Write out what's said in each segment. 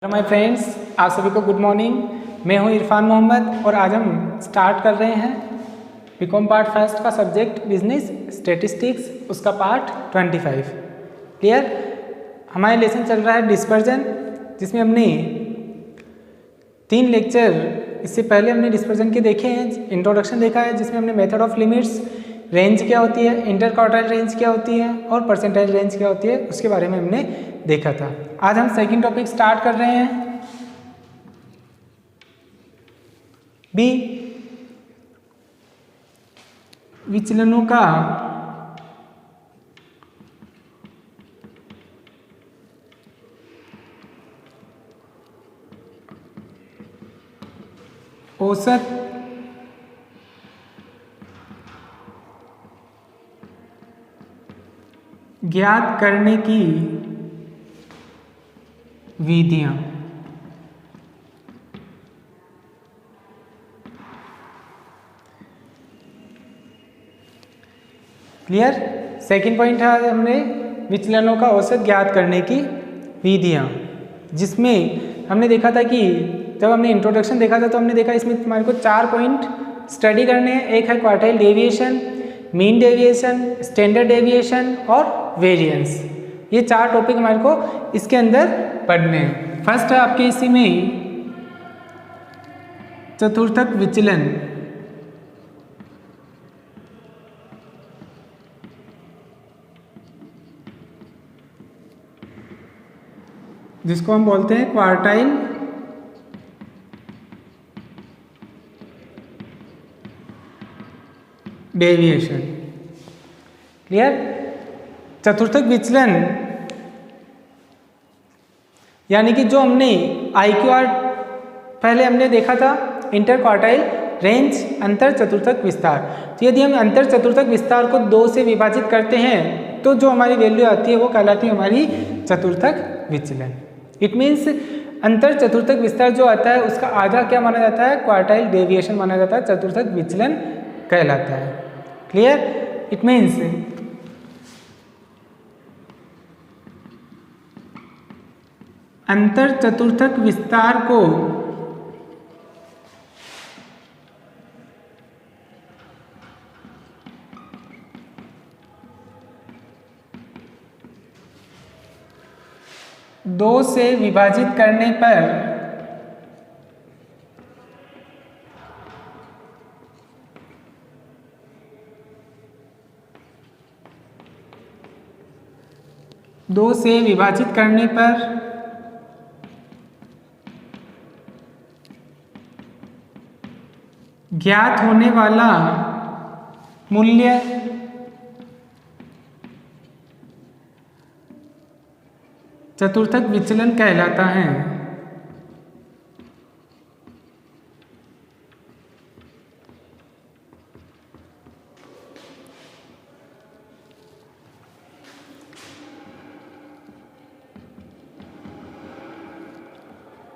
Hello my friends, आप सभी को गुड मॉर्निंग। मैं हूं इरफान मोहम्मद और आज हम स्टार्ट कर रहे हैं बीकॉम पार्ट फर्स्ट का सब्जेक्ट बिजनेस स्टैटिस्टिक्स, उसका पार्ट 25। क्लियर। हमारे लेसन चल रहा है डिस्पर्जन, जिसमें हमने 3 लेक्चर इससे पहले हमने डिस्पर्जन के देखे हैं। इंट्रोडक्शन देखा है जिसमें हमने मेथड ऑफ लिमिट्स, रेंज क्या होती है, इंटर क्वार्टाइल रेंज क्या होती है और परसेंटाइल रेंज क्या होती है, उसके बारे में हमने देखा था। आज हम सेकंड टॉपिक स्टार्ट कर रहे हैं, बी विचलनों का औसत ज्ञात करने की विधियां। क्लियर। सेकंड पॉइंट है हमने विचलनों का औसत ज्ञात करने की विधियां, जिसमें हमने देखा था कि जब हमने इंट्रोडक्शन देखा था तो हमने देखा इसमें हमारे को 4 पॉइंट स्टडी करने हैं। एक है quartile deviation, mean deviation, standard deviation और वेरिएंस। ये 4 टॉपिक हमारे को इसके अंदर पढ़ने हैं। फर्स्ट है आपके इसी में चतुर्थक विचलन। जिसको हम बोलते हैं क्वार्टाइल डेविएशन। क्लियर। चतुर्थक विचलन यानी कि जो हमने IQR पहले हमने देखा था, इंटर क्वार्टाइल रेंज, अंतर चतुर्थक विस्तार। तो यदि हम अंतर चतुर्थक विस्तार को 2 से विभाजित करते हैं तो जो हमारी वैल्यू आती है वो कहलाती है हमारी चतुर्थक विचलन। इट मीन्स अंतर चतुर्थक विस्तार जो आता है उसका आधा क्या माना जाता है, क्वार्टाइल डेविएशन माना जाता है, चतुर्थक विचलन कहलाता है। क्लियर। इट मीन्स अंतर चतुर्थक विस्तार को दो से विभाजित करने पर ज्ञात होने वाला मूल्य चतुर्थक विचलन कहलाता है।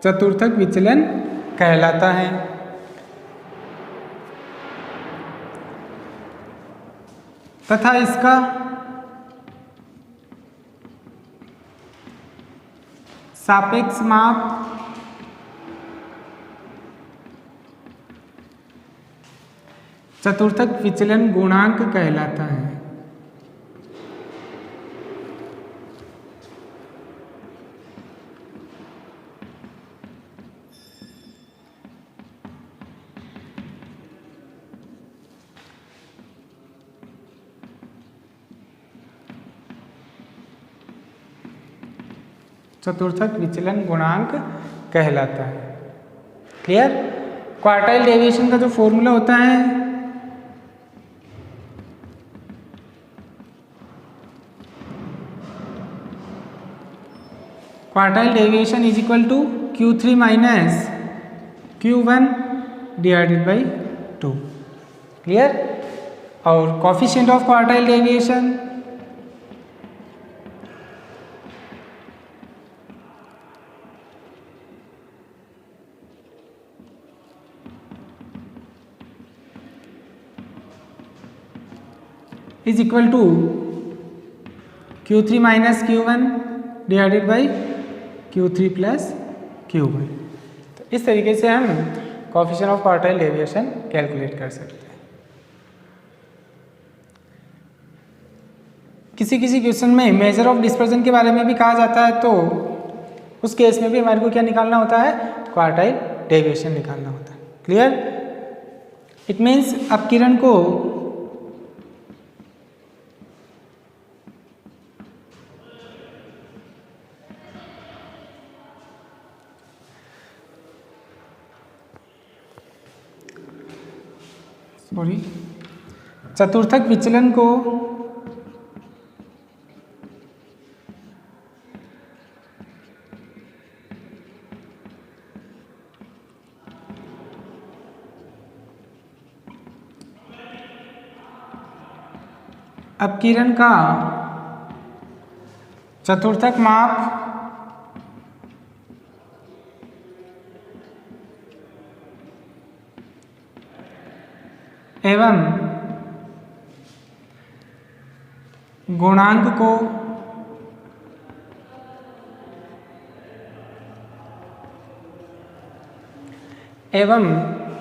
चतुर्थक विचलन कहलाता है। तथा इसका सापेक्ष माप चतुर्थक विचलन गुणांक कहलाता है। चतुर्थक विचलन गुणांक कहलाता है। क्लियर। क्वार्टाइल डेविएशन का जो फॉर्मूला होता है quartile deviation is equal to Q3 minus Q1 divided by 2। Clear. और coefficient of quartile deviation is equal to Q3 minus Q1 divided by Q3 plus cube है। तो इस तरीके से हम coefficient of quartile deviation calculate कर सकते हैं। किसी किसी क्वेश्चन में मेजर ऑफ डिस्पर्जन के बारे में भी कहा जाता है, तो उस केस में भी हमारे को क्या निकालना होता है, क्वार्टाइल डेविएशन निकालना होता है। क्लियर? इट मीन्स अपकिरण को चतुर्थक विचलन को अपकिरण का चतुर्थक माप एवं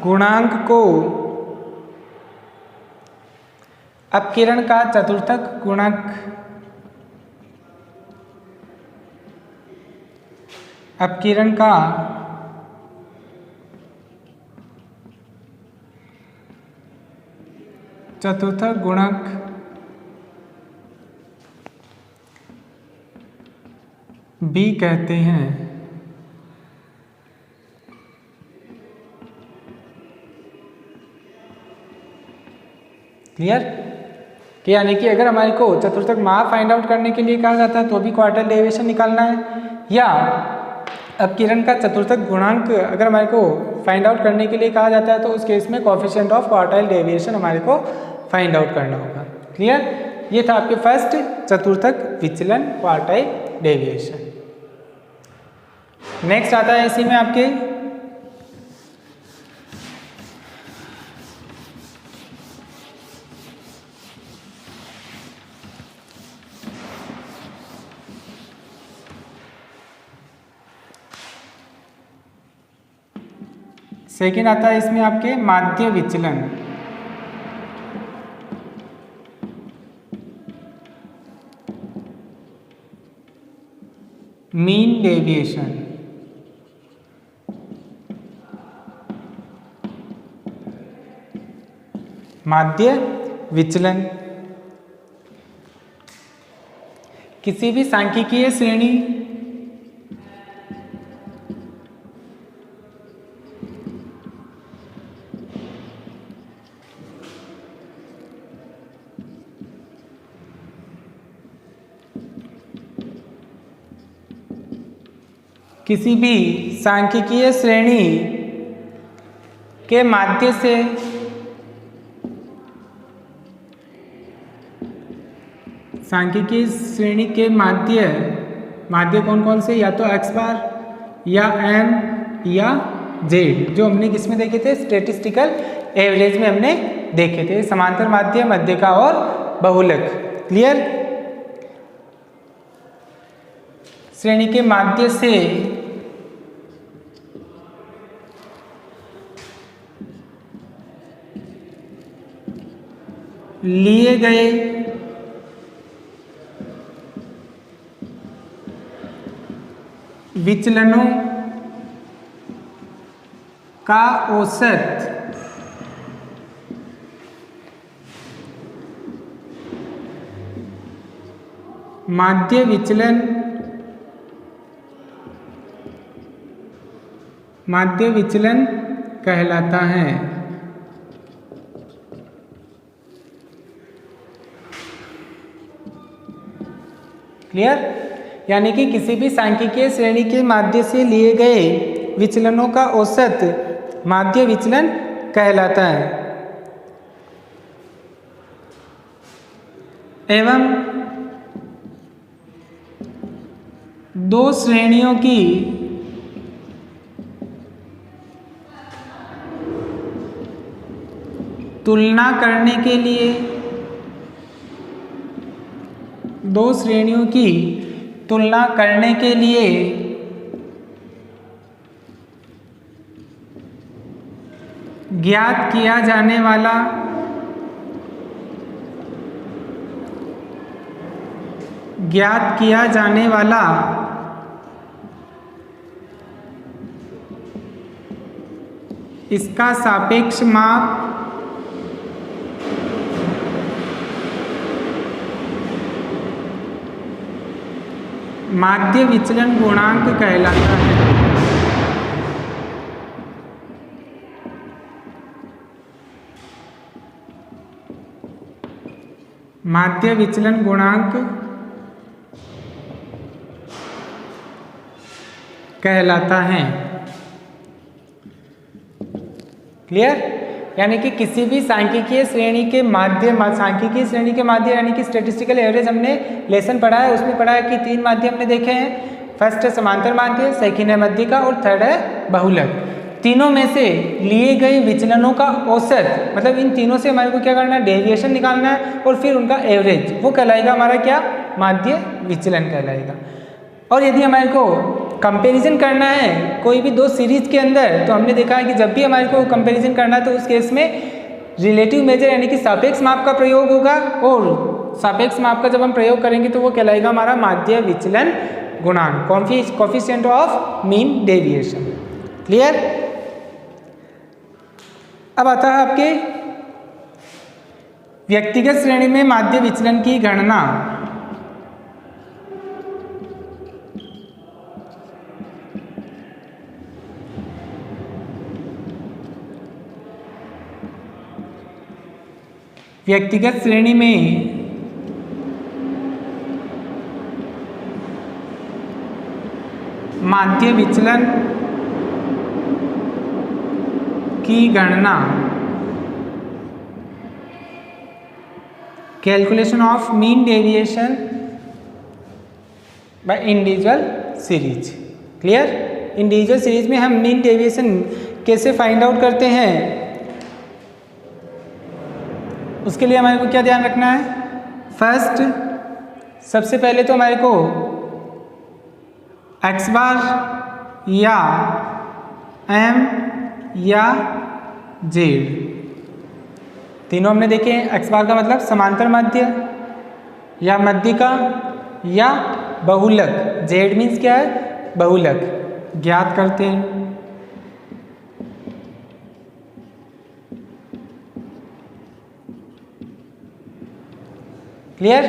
गुणांक को अपकिरण का चतुर्थक गुणक अपकिरण का चतुर्थक गुणक भी कहते हैं। क्लियर? कि यानी कि अगर हमारे को चतुर्थक माप फाइंड आउट करने के लिए कहा जाता है तो भी क्वार्टाइल डेविएशन निकालना है, या अपकिरण का चतुर्थक गुणांक अगर हमारे को फाइंड आउट करने के लिए कहा जाता है तो उस केस में कोएफिशिएंट ऑफ क्वार्टाइल डेविएशन हमारे को फाइंड आउट करना होगा। क्लियर? ये था आपके फर्स्ट चतुर्थक विचलन क्वार्टाइल डेविएशन। नेक्स्ट आता है इसी में आपके सेकेंड आता है इसमें आपके माध्य विचलन। Mean deviation. माध्य विचलन किसी भी सांख्यिकीय श्रेणी किसी भी सांख्यिकीय श्रेणी के माध्य से सांख्यिकीय श्रेणी के माध्य कौन कौन से, या तो x बार या m या z, जो हमने किसमें देखे थे, स्टैटिस्टिकल एवरेज में हमने देखे थे, समांतर माध्य, मध्यिका और बहुलक। क्लियर? श्रेणी के माध्य से लिए गए विचलनों का औसत माध्य विचलन कहलाता है। क्लियर? यानी कि किसी भी सांख्यिकीय श्रेणी के माध्य से लिए गए विचलनों का औसत माध्य विचलन कहलाता है। एवं दो श्रेणियों की तुलना करने के लिए ज्ञात किया जाने वाला इसका सापेक्ष माप माध्य विचलन गुणांक कहलाता है। माध्य विचलन गुणांक कहलाता है। क्लियर? यानी कि किसी भी सांख्यिकीय श्रेणी के माध्य यानी कि स्टैटिस्टिकल एवरेज हमने लेसन पढ़ा है, उसमें पढ़ा है कि 3 माध्य हमने देखे हैं। फर्स्ट है समांतर माध्य, सेकंड है मध्यिका और थर्ड है बहुलक। तीनों में से लिए गए विचलनों का औसत, मतलब इन तीनों से हमारे को क्या करना है, डेविएशन निकालना है और फिर उनका एवरेज, वो कहलाएगा हमारा क्या, माध्य विचलन कहलाएगा। और यदि हमारे को कंपैरिजन करना है कोई भी 2 सीरीज के अंदर, तो हमने देखा है कि जब भी हमारे को कंपैरिजन करना है तो उस केस में रिलेटिव मेजर यानी कि सापेक्ष माप का प्रयोग होगा, और सापेक्ष माप का जब हम प्रयोग करेंगे तो वो कहलाएगा हमारा माध्य विचलन गुणांक, coefficient of mean deviation. Clear? अब आता है आपके व्यक्तिगत श्रेणी में माध्य विचलन की गणना। व्यक्तिगत श्रेणी में माध्य विचलन की गणना, calculation of mean deviation by individual series. Clear? Individual series में हम मीन डेविएशन कैसे फाइंड आउट करते हैं, उसके लिए हमारे को क्या ध्यान रखना है। फर्स्ट, सबसे पहले तो हमारे को x बार या m या z, तीनों हमने देखे हैं। x बार का मतलब समांतर माध्य या मध्यिका या बहुलक, z मीन्स क्या है, बहुलक, ज्ञात करते हैं। क्लियर?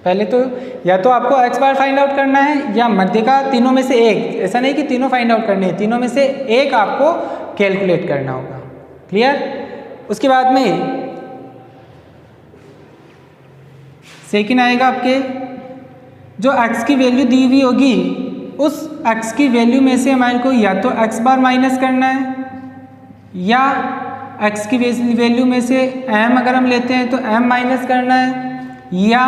पहले तो या तो आपको x बार फाइंड आउट करना है या मध्यिका, तीनों में से एक, ऐसा नहीं कि तीनों फाइंड आउट करने हैं, तीनों में से एक आपको कैलकुलेट करना होगा। क्लियर? उसके बाद में सेकंड आएगा आपके, जो x की वैल्यू दी हुई होगी उस x की वैल्यू में से हमारे को या तो x बार माइनस करना है, या x की वैल्यू में से m अगर हम लेते हैं तो m माइनस करना है, या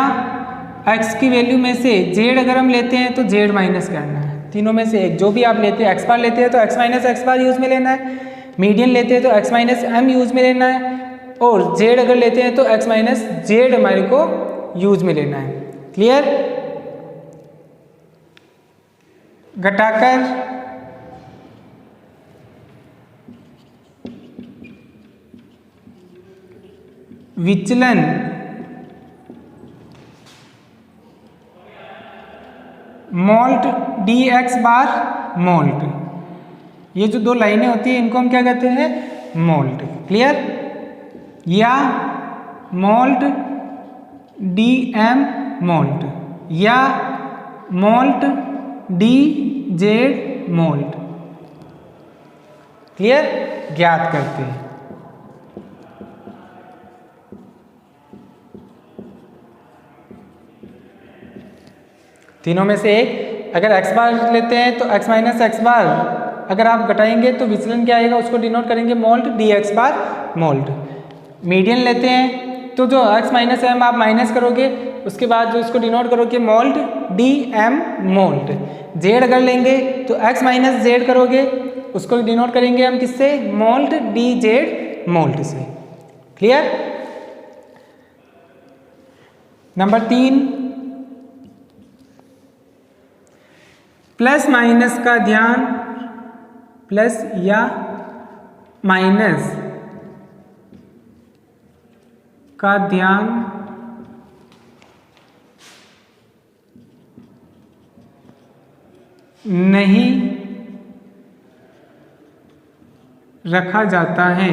x की वैल्यू में से z अगर हम लेते हैं तो z माइनस करना है। तीनों में से एक, जो भी आप लेते हैं, x बार लेते हैं तो x माइनस x बार यूज में लेना है, मीडियन लेते हैं तो x माइनस m यूज में लेना है, और z अगर लेते हैं तो x माइनस z हमारे को यूज में लेना है। क्लियर? घटाकर विचलन मोल्ट dx बार मोल्ट, ये जो 2 लाइनें होती हैं इनको हम क्या कहते हैं, मोल्ट। क्लियर? या मोल्ट dm मोल्ट, या मोल्ट dz मोल्ट। क्लियर? ज्ञात करते हैं। तीनों में से एक, अगर x बार लेते हैं तो x माइनस x बार अगर आप घटाएंगे तो विचलन क्या आएगा, उसको डिनोट करेंगे मोल्ट dx बार मोल्ट। मीडियन लेते हैं तो जो x माइनस m आप माइनस करोगे, उसके बाद जो इसको डिनोट करोगे मोल्ट dm मोल्ट। z अगर लेंगे तो x माइनस z करोगे, उसको डिनोट करेंगे हम किससे, मोल्ट dz मोल्ट से। क्लियर? नंबर 3, प्लस माइनस का ध्यान, प्लस या माइनस का ध्यान नहीं रखा जाता है।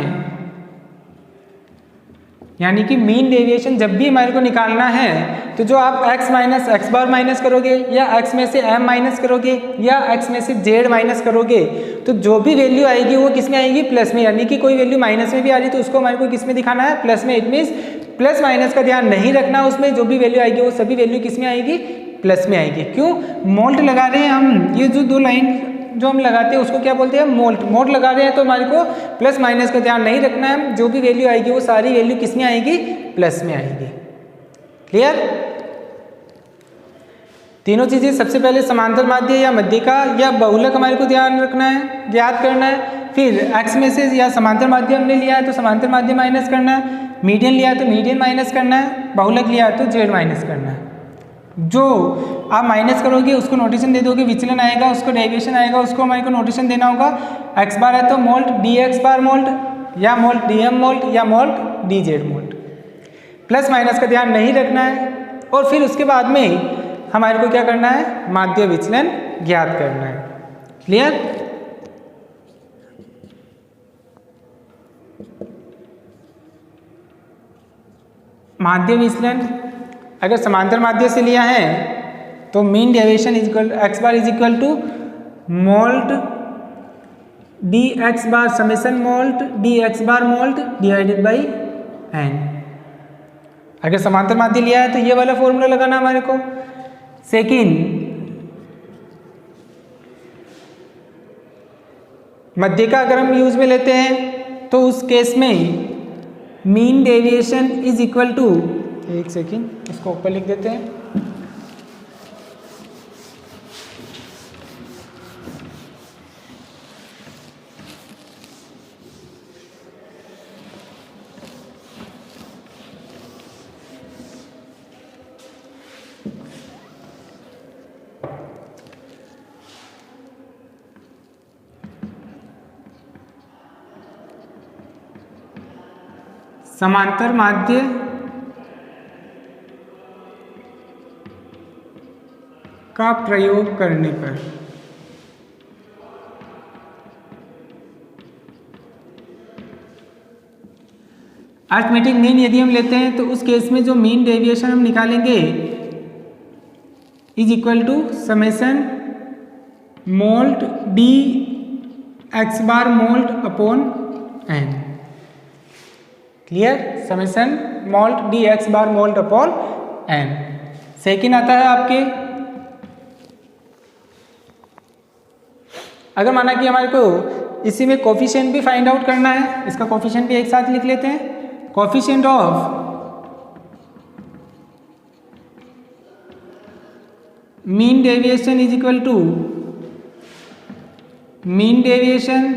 यानी कि मीन डेविएशन जब भी हमारे को निकालना है तो जो आप x माइनस एक्स बार माइनस करोगे या x में से m माइनस करोगे या x में से z माइनस करोगे तो जो भी वैल्यू आएगी वो किस में आएगी, प्लस में। यानी कि कोई वैल्यू माइनस में भी आ रही तो उसको हमारे को किस में दिखाना है, प्लस में। इट मीन्स प्लस माइनस का ध्यान नहीं रखना, उसमें जो भी वैल्यू आएगी वो सभी वैल्यू किस में आएगी, प्लस में आएगी। क्यों, मोल्ट लगा रहे हैं हम, ये जो दो लाइन जो हम लगाते हैं उसको क्या बोलते हैं, मोल्ट। मोल्ट लगा रहे हैं तो हमारे को प्लस माइनस का ध्यान नहीं रखना है, जो भी वैल्यू आएगी वो सारी वैल्यू किस में आएगी, प्लस में आएगी। क्लियर। तीनों चीजें, सबसे पहले समांतर माध्य या मध्यिका या बहुलक हमारे को ध्यान रखना है, ज्ञात करना है। फिर x में से या समांतर माध्य हमने लिया है तो समांतर माध्य माइनस करना है, मीडियन लिया है तो मीडियन माइनस करना है, बहुलक लिया है तो z माइनस करना है। जो आप माइनस करोगे उसको नोटेशन दे दोगे, विचलन आएगा उसको डेविएशन आएगा, उसको हमारे को नोटेशन देना होगा। x बार है तो मोल्ट dx बार मोल्ट या मोल्ट dm मोल्ट या moult dz moult. Plus minus का ध्यान नहीं रखना है। और फिर उसके बाद में हमारे को क्या करना है, माध्य विचलन ज्ञात करना है। क्लियर। माध्य विचलन अगर समांतर माध्य से लिया है तो mean deviation is equal x bar is equal to mod D x bar summation mod D x bar mod divided by n. अगर समांतर माध्य लिया है तो ये वाला फॉर्मूला लगाना हमारे को। सेकेंड, मध्यिका अगर हम यूज में लेते हैं तो उस केस में mean deviation is equal to, एक सेकेंड इसको ऊपर लिख देते हैं, समांतर माध्य का प्रयोग करने पर अर्थमेटिक मीन यदि हम लेते हैं तो उस केस में जो मीन डेविएशन हम निकालेंगे is equal to summation mod D x bar mod upon n. Clear. Summation mod D x bar mod upon n. Second आता है आपके, अगर माना कि हमारे को इसी में कोफिशिएंट भी फाइंड आउट करना है, इसका कोफिशिएंट भी एक साथ लिख लेते हैं। Coefficient of mean deviation is equal to mean deviation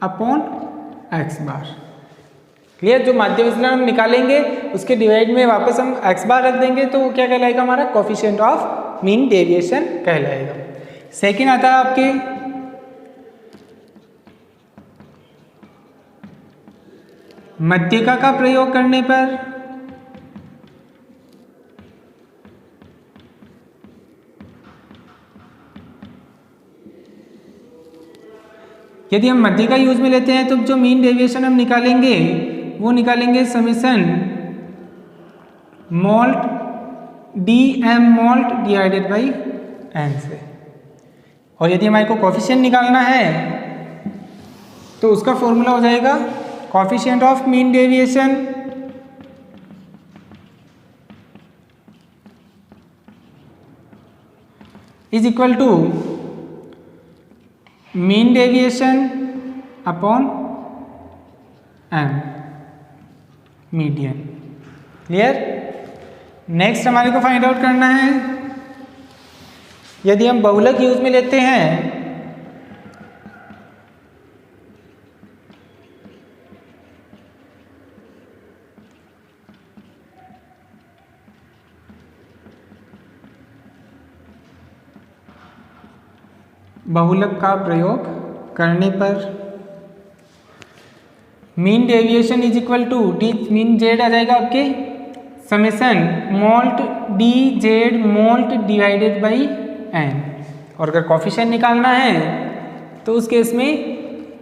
upon x bar. Clear. जो माध्य विचलन हम निकालेंगे उसके डिवाइड में वापस हम एक्स बार रख देंगे तो वो क्या कहलाएगा, हमारा कोफिशिएंट ऑफ मीन डेविएशन कहलाएगा। सेकेंड आता है आपके मध्यिका का प्रयोग करने पर यदि हम मध्यिका यूज में लेते हैं तो जो मीन डेविएशन हम निकालेंगे वो निकालेंगे summation mod D M mod divided by n से। और यदि हमारे को कोफिशिएंट निकालना है तो उसका फॉर्मूला हो जाएगा coefficient of mean deviation is equal to mean deviation upon M median. Clear. Next हमारे को फाइंड आउट करना है, यदि हम बहुलक यूज में लेते हैं बहुलक का प्रयोग करने पर mean deviation is equal to D mean Z आ जाएगा आपके summation mod D Z mod divided by N. और अगर कॉफिशिएंट निकालना है तो उस केस में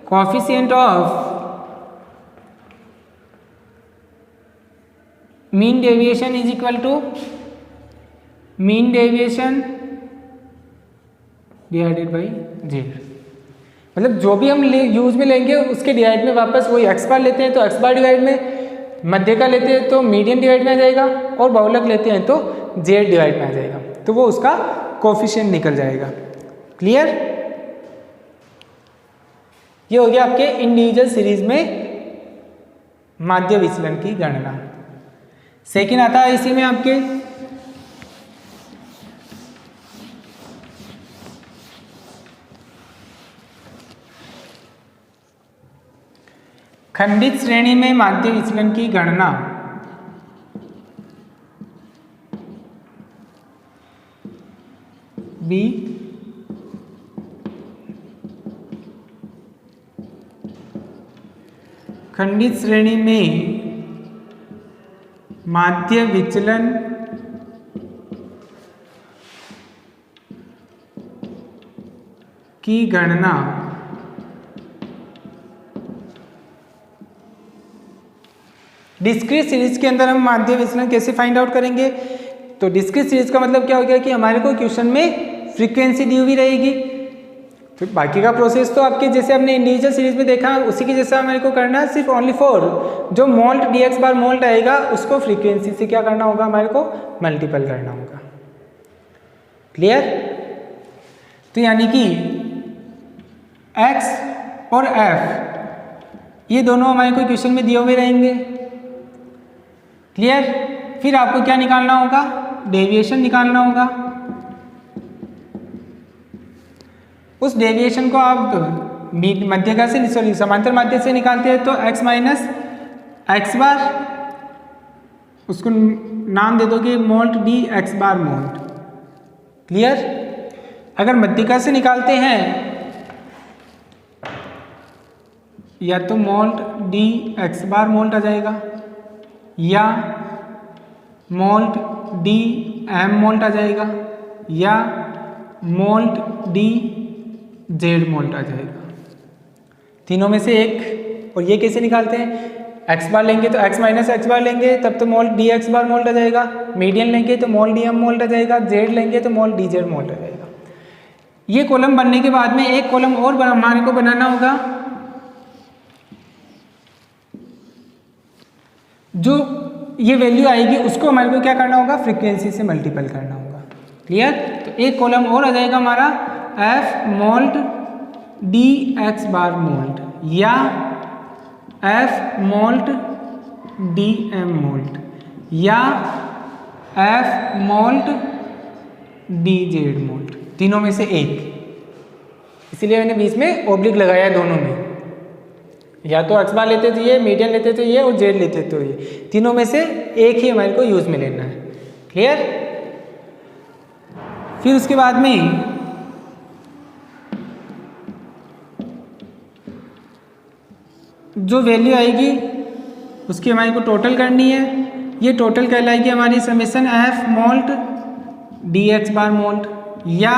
coefficient of mean deviation is equal to mean deviation divided by Z. मतलब जो भी हम यूज में लेंगे उसके डिवाइड में वापस वही एक्स बार लेते हैं तो एक्स बार डिवाइड में, मध्य का लेते हैं तो मीडियन डिवाइड में आ जाएगा, और बहुलक लेते हैं तो जेड डिवाइड में आ जाएगा, तो वो उसका कोफिशिएंट निकल जाएगा। क्लियर? ये हो गया आपके इंडिविजुअल सीरीज में माध्य विचलन की गणना। सेकेंड आता है इसी में आपके खंडित श्रेणी में माध्य विचलन की गणना। बी खंडित श्रेणी में माध्य विचलन की गणना डिस्क्रीट सीरीज के अंदर हम माध्य विचलन कैसे फाइंड आउट करेंगे? तो डिस्क्रीट सीरीज का मतलब क्या हो गया कि हमारे को क्वेश्चन में फ्रीक्वेंसी दी हुई रहेगी, तो बाकी का प्रोसेस तो आपके जैसे हमने इंडिविजुअल सीरीज में देखा उसी के जैसा हमारे को करना है, सिर्फ ओनली फॉर जो moult D x bar moult आएगा उसको फ्रीक्वेंसी से क्या करना होगा, हमारे को मल्टीपल करना होगा। क्लियर? तो यानी कि x और f ये दोनों हमारे को क्वेश्चन में दिए हुए रहेंगे। क्लियर? फिर आपको क्या निकालना होगा, डेविएशन निकालना होगा। उस डेविएशन को आप मध्यका से सॉरी समांतर माध्य से निकालते हैं तो x माइनस एक्स बार, उसको नाम दे दोगे moult D x bar moult. Clear? अगर मध्यका से निकालते हैं या तो moult D x bar moult आ जाएगा या मोल्ट डी एम मोल्ट आ जाएगा या मोल्ट डी जेड मोल्ट आ जाएगा, तीनों में से एक। और ये कैसे निकालते हैं, एक्स बार लेंगे तो एक्स माइनस एक्स बार लेंगे तब तो moult D x bar moult आ जाएगा, मीडियन लेंगे तो मोल्ट डी एम मोल्ट आ जाएगा, जेड लेंगे तो मोल्ट डी जेड मोल्ट आ जाएगा। ये कॉलम बनने के बाद में एक कॉलम और हमारे को बनाना होगा, जो ये वैल्यू आएगी उसको हमारे को क्या करना होगा, फ्रीक्वेंसी से मल्टीपल करना होगा। क्लियर? तो एक कॉलम और आ जाएगा हमारा F mod D x bar mod या F mod D M mod या F mod D Z mod, तीनों में से एक। इसीलिए मैंने बीच में ऑब्लिक लगाया दोनों में, या तो एक्स बार लेते तो ये, मीडियन लेते तो ये और जेड लेते तो ये, तीनों में से एक ही हमारे को यूज में लेना है। क्लियर? फिर उसके बाद में जो वैल्यू आएगी उसकी हमारे को टोटल करनी है। ये टोटल कहलाएगी हमारी summation F mod D x bar mod या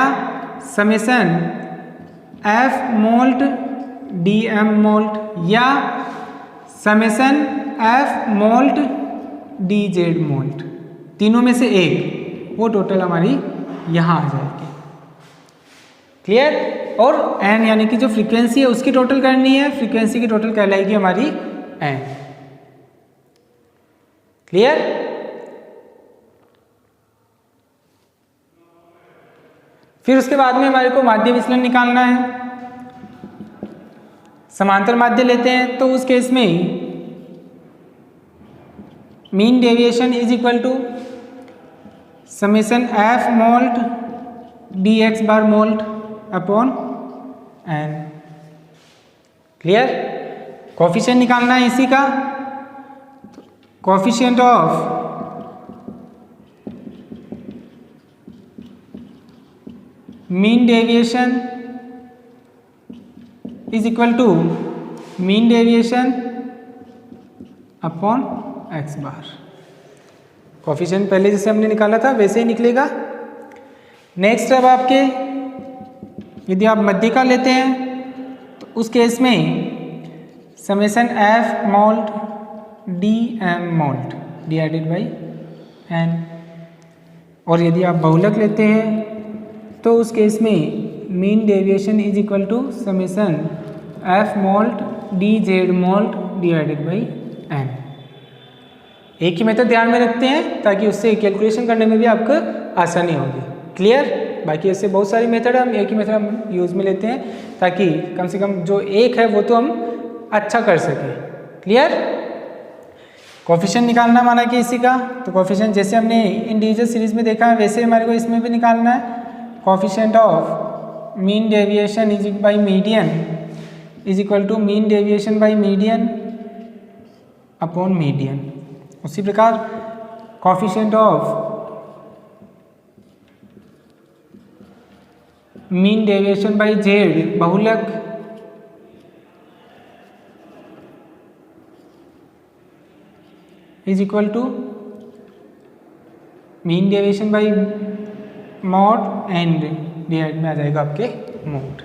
summation F mod D M mod या summation F mod D Z mod, तीनों में से एक, वो टोटल हमारी यहाँ आ जाएगी। क्लियर? और एन यानी कि जो फ्रीक्वेंसी है उसकी टोटल करनी है, फ्रीक्वेंसी की टोटल कहलाएगी हमारी एन। क्लियर? फिर उसके बाद में हमारे को माध्य विचलन निकालना है। समांतर माध्य लेते हैं तो उस केस में mean deviation is equal to summation F mod D x bar mod upon n. Clear? Coefficient निकालना है इसी का, coefficient of mean deviation is equal to mean deviation upon x bar. Coefficient पहले जैसे हमने निकाला था वैसे ही निकलेगा। नेक्स्ट अब आपके यदि आप मध्यिका लेते हैं तो उस केस में summation f mod D M mod divided by N. और यदि आप बहुलक लेते हैं तो उस केस में mean deviation is equal to summation f mod D Z mod divided by n. एक ही मेथड ध्यान में रखते हैं ताकि उससे कैलकुलेशन करने में भी आपको आसानी होगी। क्लियर? बाकी ऐसे बहुत सारी मेथड है, हम एक ही मेथड हम यूज़ में लेते हैं ताकि कम से कम जो एक है वो तो हम अच्छा कर सकें। क्लियर? कोफिशिएंट निकालना माना कि इसी का, तो कोफिशिएंट जैसे हमने इंडिविजुअल सीरीज में देखा है वैसे हमारे को इसमें भी निकालना है। Coefficient of mean deviation is by median is equal to mean deviation by median upon median. उसी प्रकार coefficient of mean deviation by Z बहुलक is equal to mean deviation by mode and divide में आ जाएगा आपके mode.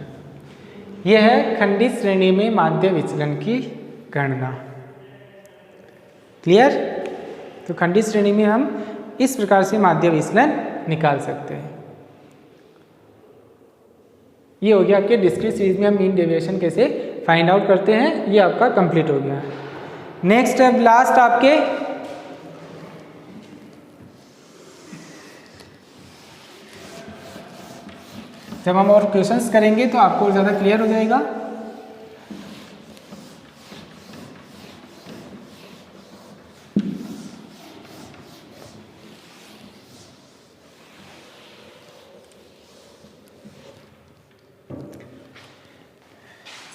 यह है खंडित श्रेणी में माध्य विचलन की गणना। क्लियर? तो खंडित श्रेणी में हम इस प्रकार से माध्य विचलन निकाल सकते हैं। ये हो गया आपके डिस्क्रीट सीरीज में हम मीन डेविएशन कैसे फाइंड आउट करते हैं, ये आपका कंप्लीट हो गया। नेक्स्ट अब लास्ट आपके जब हम और क्वेश्चंस करेंगे तो आपको ज़्यादा क्लियर हो जाएगा।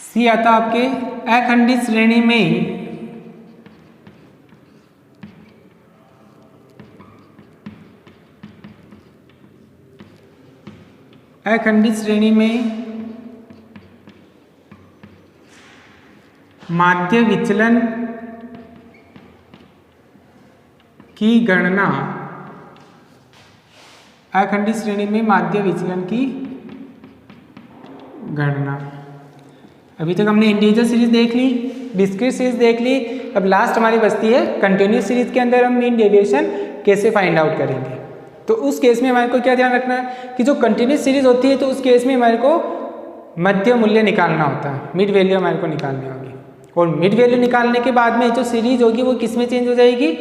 सी आता आपके अखंडित श्रेणी में अखंडित श्रेणी में माध्य विचलन की गणना, अखंडित श्रेणी में माध्य विचलन की गणना। अभी तक हमने इंडिविजुअल सीरीज देख ली, डिस्क्रीट सीरीज देख ली, अब लास्ट हमारी बचती है कंटिन्यूस सीरीज के अंदर हम मीन डेविएशन कैसे फाइंड आउट करेंगे। तो उस केस में हमारे को क्या ध्यान रखना है कि जो कंटिन्यूस सीरीज होती है तो उस केस में हमारे को मध्य मूल्य निकालना होता है, मिड वैल्यू हमारे को निकालनी होगी। और मिड वैल्यू निकालने के बाद में जो सीरीज होगी वो किस में चेंज हो जाएगी?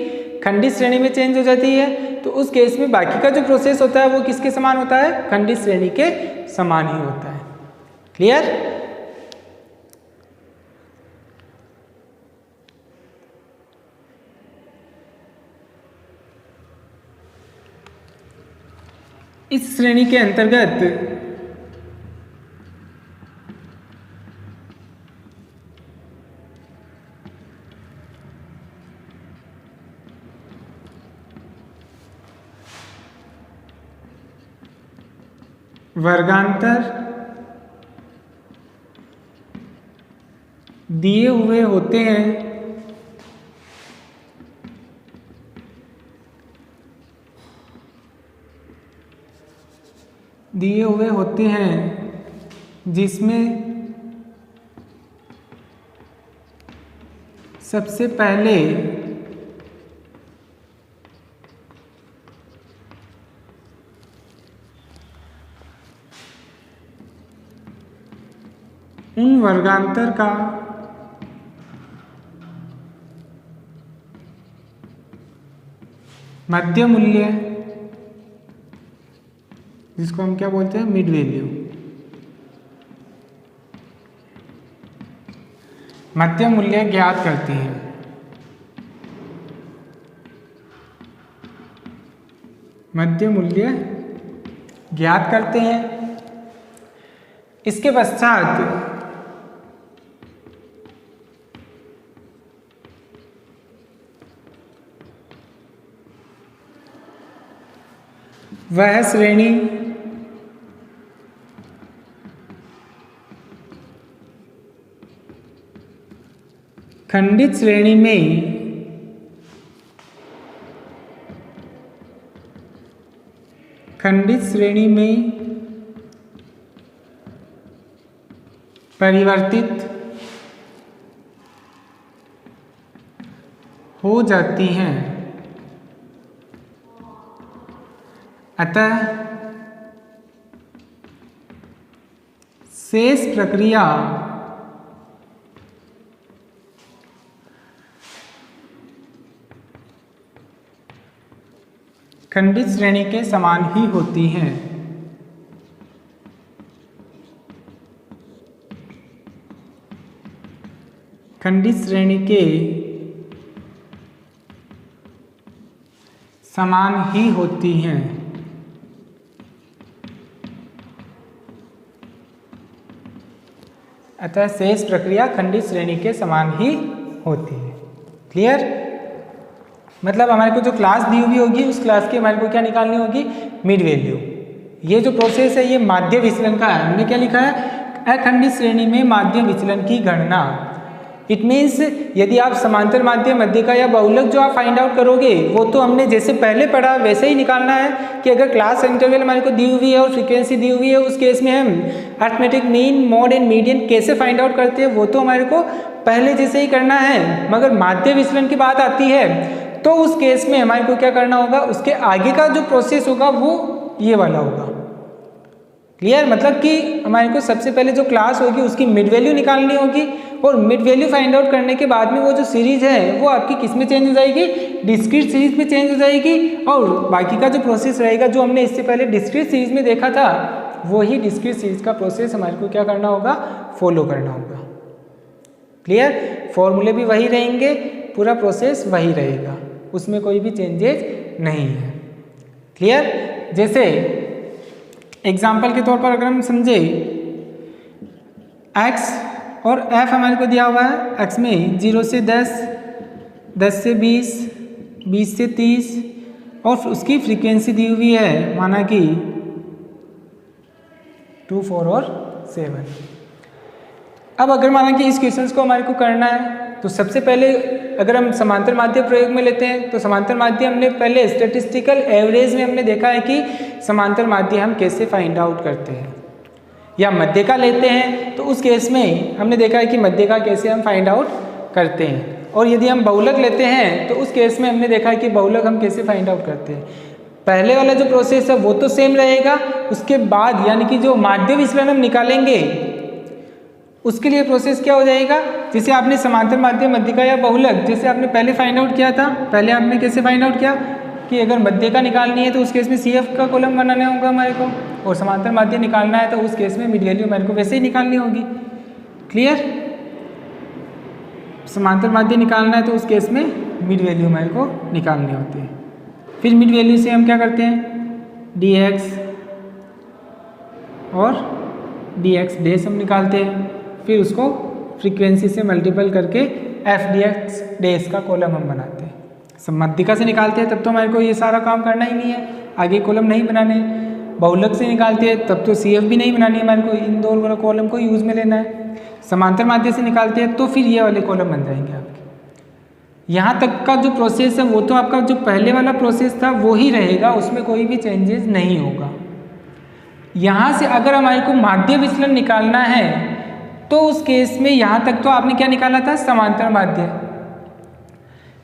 खंडित श्रेणी में चेंज हो जाती है। तो उस केस में बाकी का जो प्रोसेस होता है वो किसके समान होता है? खंडित श्रेणी के समान ही होता है। क्लियर? इस श्रेणी के अंतर्गत वर्गांतर दिए हुए होते हैं जिसमें सबसे पहले उन वर्गांतर का मध्य मूल्य, जिसको हम क्या बोलते हैं? Mid value. मध्य मूल्य ज्ञात करते हैं। मध्य मूल्य ज्ञात करते हैं। इसके पश्चात वह श्रेणी खंडित श्रेणी में खंडित श्रेणी में परिवर्तित हो जाती हैं, अतः शेष प्रक्रिया खंडित श्रेणी के समान ही होती हैं। खंडित श्रेणी के समान ही होती हैं। अतः शेष प्रक्रिया खंडित श्रेणी के समान ही होती है। क्लियर? मतलब हमारे को जो क्लास दी हुई होगी उस क्लास की हमारे को क्या निकालनी होगी? Mid value. ये जो प्रोसेस है ये माध्य विचलन का है। हमने क्या लिखा है? अखंडित श्रेणी में माध्य विचलन की गणना। इट मीन्स यदि आप समांतर माध्य, मध्यिका या बहुलक जो आप फाइंड आउट करोगे वो तो हमने जैसे पहले पढ़ा वैसे ही निकालना है कि अगर क्लास इंटरवल हमारे को दी हुई है और फ्रीक्वेंसी दी हुई है उस केस में हम arithmetic mean, mod and median कैसे फाइंड आउट करते हैं वो तो हमारे को पहले जैसे ही करना है। मगर माध्य विचलन की बात आती है तो उस केस में हमारे को क्या करना होगा? उसके आगे का जो प्रोसेस होगा वो ये वाला होगा। क्लियर? मतलब कि हमारे को सबसे पहले जो क्लास होगी उसकी मिड वैल्यू निकालनी होगी और मिड वैल्यू फाइंड आउट करने के बाद में वो जो सीरीज है वो आपकी किस में चेंज हो जाएगी? डिस्क्रीट सीरीज में चेंज हो जाएगी। और बाकी का जो प्रोसेस रहेगा जो हमने इससे पहले डिस्क्रीट सीरीज में देखा था वही डिस्क्रीट सीरीज का प्रोसेस हमारे को क्या करना होगा? फॉलो करना होगा। क्लियर? फॉर्मूले भी वही रहेंगे, पूरा प्रोसेस वही रहेगा, उसमें कोई भी चेंजेस नहीं है। क्लियर? जैसे एग्जाम्पल के तौर पर अगर हम समझे x और f हमारे को दिया हुआ है। x में 0 से 10, 10 से 20, 20 से 30 और उसकी फ्रीक्वेंसी दी हुई है माना कि 2, 4 और 7। अब अगर माना कि इस क्वेश्चंस को हमारे को करना है तो सबसे पहले अगर हम समांतर माध्य प्रयोग में लेते हैं तो समांतर माध्य हमने पहले स्टैटिस्टिकल एवरेज में हमने देखा है कि समांतर माध्य हम कैसे फाइंड आउट करते हैं। या मध्यिका लेते हैं तो उस केस में हमने देखा है कि मध्यिका कैसे हम फाइंड आउट करते हैं। और यदि हम बहुलक लेते हैं तो उस केस में हमने देखा है कि बहुलक हम कैसे फाइंड आउट करते हैं। पहले वाला जो प्रोसेस है वो तो सेम रहेगा, उसके बाद यानी कि जो माध्य विचलन हम निकालेंगे उसके लिए प्रोसेस क्या हो जाएगा? जैसे आपने समांतर माध्य, मध्यिका या बहुलक जैसे आपने पहले फाइंड आउट किया था, पहले आपने कैसे फाइंड आउट किया कि अगर मध्यिका निकालनी है तो उस केस में CF का कॉलम बनाना होगा हमारे को, और समांतर माध्य निकालना है तो उस केस में मिड वैल्यू हमारे को वैसे ही निकालनी होगी। क्लियर? समांतर माध्य निकालना है तो उस केस में मिड वैल्यू हमारे को निकालनी होती है। फिर मिड वैल्यू से हम क्या करते हैं? dx और dx डैश हम निकालते हैं, फिर उसको फ्रीक्वेंसी से मल्टीपल करके f dx डैश का कॉलम हम बनाते हैं। मध्यिका से निकालते हैं तब तो हमारे को ये सारा काम करना ही नहीं है, आगे कॉलम नहीं बनाने। बहुलक से निकालते हैं तब तो CF भी नहीं बनानी है, हमारे को इन दो वाले कॉलम को यूज़ में लेना है। समांतर माध्य से निकालते हैं तो फिर ये वाले कॉलम बन जाएंगे आपके। यहाँ तक का जो प्रोसेस है वो तो आपका जो पहले वाला प्रोसेस था वो ही रहेगा, उसमें कोई भी चेंजेस नहीं होगा। यहाँ से अगर हमारे को माध्य विचलन निकालना है तो उस केस में यहाँ तक तो आपने क्या निकाला था? समांतर माध्य।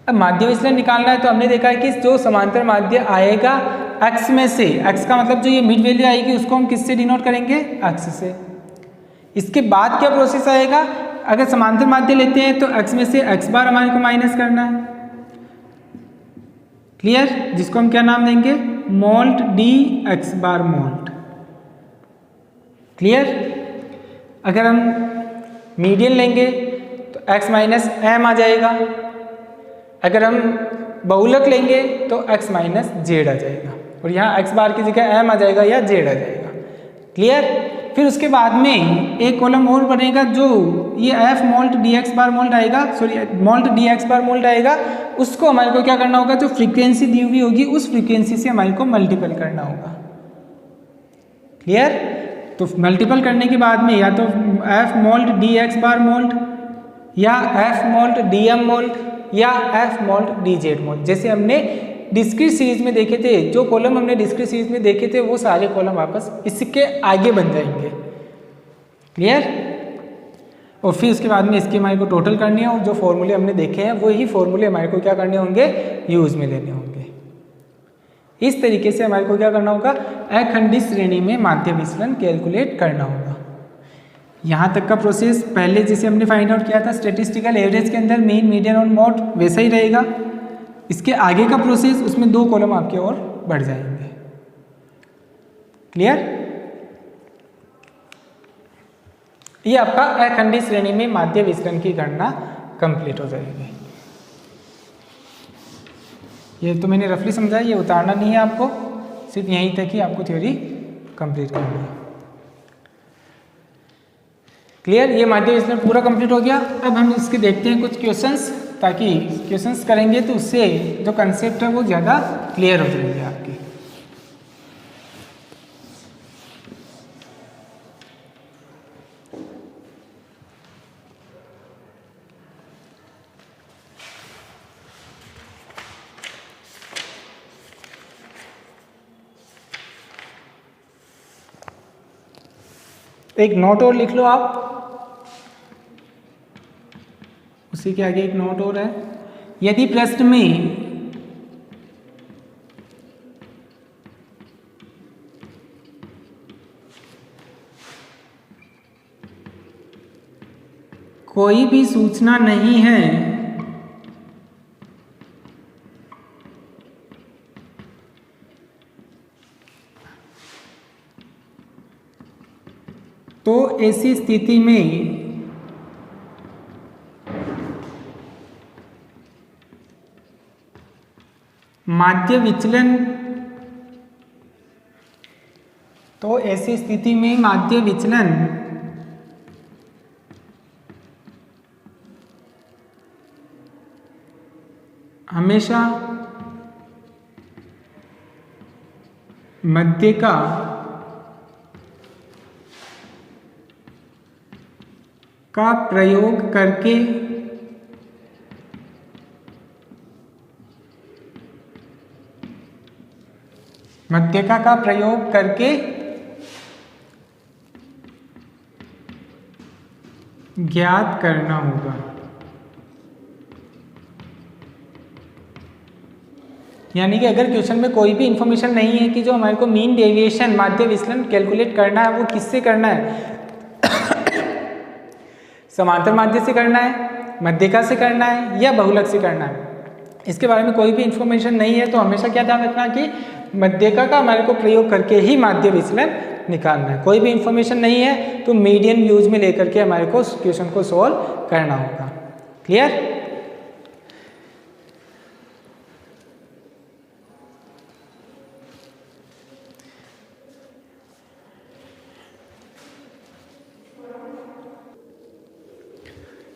अब माध्य विचलन निकालना है तो हमने देखा है कि जो समांतर माध्य आएगा x में से, x का मतलब जो ये मिड वैल्यू आएगी उसको हम किससे डिनोट करेंगे? x से। इसके बाद क्या प्रोसेस आएगा? अगर समांतर माध्य लेते हैं तो x में से x बार हमारे को माइनस करना है। क्लियर? जिसको हम क्या नाम देंगे? मोल्ट d x बार मोल्ट। क्लियर? अगर हम मीडियन लेंगे तो x माइनस m आ जाएगा। अगर हम बहुलक लेंगे तो x माइनस z आ जाएगा और यहाँ x बार की जगह m आ जाएगा या z आ जाएगा। क्लियर? फिर उसके बाद में एक कॉलम और बनेगा जो ये f मोल्ट dx बार मोल्ट आएगा, सॉरी मोल्ट dx बार मोल्ट आएगा, उसको हमारे को क्या करना होगा? जो फ्रीक्वेंसी दी हुई होगी उस फ्रीक्वेंसी से हमारे को मल्टीपल करना होगा। क्लियर? तो मल्टीपल करने के बाद में या तो f मोल्ट dx बार मोल्ट या f मोल्ट dm मोल्ट या f मोल्ट dz मोल्ट, जैसे हमने डिस्क्रीट सीरीज में देखे थे, जो कॉलम हमने डिस्क्रीट सीरीज में देखे थे वो सारे कॉलम वापस इसके आगे बन जाएंगे। क्लियर? और फिर उसके बाद में इसकी हमारे को टोटल करनी है और जो फॉर्मूले हमने देखे हैं वही फॉर्मूले हमारे को क्या करने होंगे, यूज में लेने होंगे। इस तरीके से हमारे को क्या करना होगा, अखंडित श्रेणी में माध्य विचलन कैलकुलेट करना होगा। यहाँ तक का प्रोसेस पहले जैसे हमने फाइंड आउट किया था स्टैटिस्टिकल एवरेज के अंदर मीन, मीडियन और मोड, वैसा ही रहेगा। इसके आगे का प्रोसेस उसमें 2 कॉलम आपके और बढ़ जाएंगे। क्लियर? ये आपका अखंडित श्रेणी में माध्य विचलन की गणना कंप्लीट हो जाएगी। ये तो मैंने रफली समझा, ये उतारना नहीं है आपको, सिर्फ यहीं तक ही आपको थ्योरी कंप्लीट करनी है। क्लियर? ये माध्य विचलन पूरा कंप्लीट हो गया। अब हम इसके देखते हैं कुछ क्वेश्चंस, ताकि क्वेश्चंस करेंगे तो उससे जो कंसेप्ट है वो ज़्यादा क्लियर हो जाएगी आपकी। एक नोट और लिख लो आप, उसी के आगे एक नोट और है। यदि प्रश्न में कोई भी सूचना नहीं है तो ऐसी स्थिति में माध्य विचलन, तो ऐसी स्थिति में माध्य विचलन हमेशा मध्य का प्रयोग करके मध्यका का प्रयोग करके ज्ञात करना होगा। यानी कि अगर क्वेश्चन में कोई भी इंफॉर्मेशन नहीं है कि जो हमारे को मीन डेविएशन माध्य विचलन कैलकुलेट करना है वो किससे करना है, समांतर माध्य से करना है, मध्यका से करना है या बहुलक से करना है, इसके बारे में कोई भी इंफॉर्मेशन नहीं है, तो हमेशा क्या ध्यान रखना कि मध्यका का हमारे को प्रयोग करके ही माध्य विचलन निकालना है। कोई भी इंफॉर्मेशन नहीं है तो मीडियन यूज में लेकर के हमारे को क्वेश्चन को सॉल्व करना होगा। क्लियर?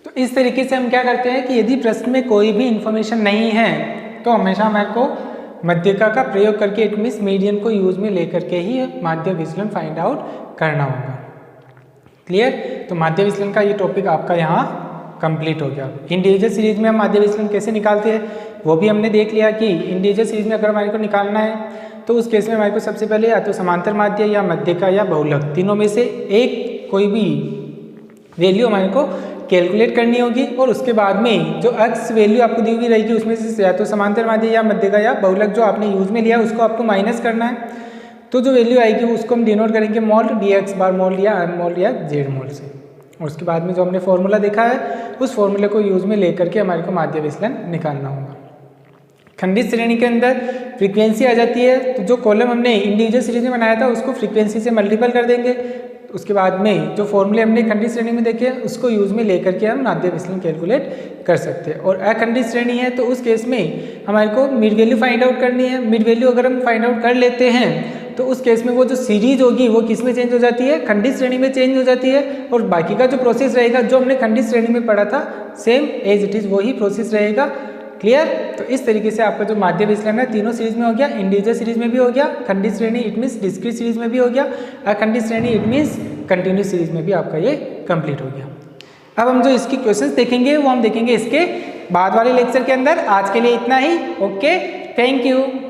तो इस तरीके से हम क्या करते हैं कि यदि प्रश्न में कोई भी इंफॉर्मेशन नहीं है तो हमेशा हमारे को मध्यका का प्रयोग करके इट मीन्स मीडियन को यूज में लेकर के ही माध्य विचलन फाइंड आउट करना होगा। क्लियर? तो माध्य विचलन का ये टॉपिक आपका यहाँ कंप्लीट हो गया। इंडिविजुअल सीरीज में हम माध्य विचलन कैसे निकालते हैं वो भी हमने देख लिया कि इंडिविजुअल सीरीज में अगर हमारे को निकालना है तो उस केस में हमारे को सबसे पहले या तो समांतर माध्य या मध्यका या बहुलक तीनों में से एक कोई भी वैल्यू हमारे को कैलकुलेट करनी होगी और उसके बाद में जो एक्स वैल्यू आपको दी हुई रहेगी उसमें से या तो समांतर माध्य या मध्यका या बहुलक जो आपने यूज में लिया उसको आपको माइनस करना है। तो जो वैल्यू आएगी उसको हम डिनोट करेंगे मोल डी एक्स बार मोल या एम मोल या जेड मोल से। और उसके बाद में जो हमने फॉर्मूला देखा है उस फॉर्मूले को यूज में लेकर के हमारे को माध्य विचलन निकालना होगा। खंडित श्रेणी के अंदर फ्रीक्वेंसी आ जाती है तो जो कॉलम हमने इंडिविजुअल सीरीज में बनाया था उसको फ्रीक्वेंसी से मल्टीपल कर देंगे। उसके बाद में जो फॉर्मूले हमने खंडित श्रेणी में देखे उसको यूज में लेकर के हम माध्य विचलन कैलकुलेट कर सकते हैं। और अखंडित श्रेणी है तो उस केस में हमारे को मिड वैल्यू फाइंड आउट करनी है। मिड वैल्यू अगर हम फाइंड आउट कर लेते हैं तो उस केस में वो जो सीरीज होगी वो किस में चेंज हो जाती है, खंडित श्रेणी में चेंज हो जाती है। और बाकी का जो प्रोसेस रहेगा जो हमने खंडित श्रेणी में पढ़ा था सेम एज इट इज वही प्रोसेस रहेगा। क्लियर? तो इस तरीके से आपका जो माध्य विचलन है तीनों सीरीज में हो गया, इंडिविजुअल सीरीज में भी हो गया, खंडित श्रेणी इट मीन्स डिस्क्रीट सीरीज में भी हो गया, अखंडित श्रेणी इट मीन्स कंटिन्यूस सीरीज में भी आपका ये कंप्लीट हो गया। अब हम जो इसकी क्वेश्चंस देखेंगे वो हम देखेंगे इसके बाद वाले लेक्चर के अंदर। आज के लिए इतना ही। Okay, thank you.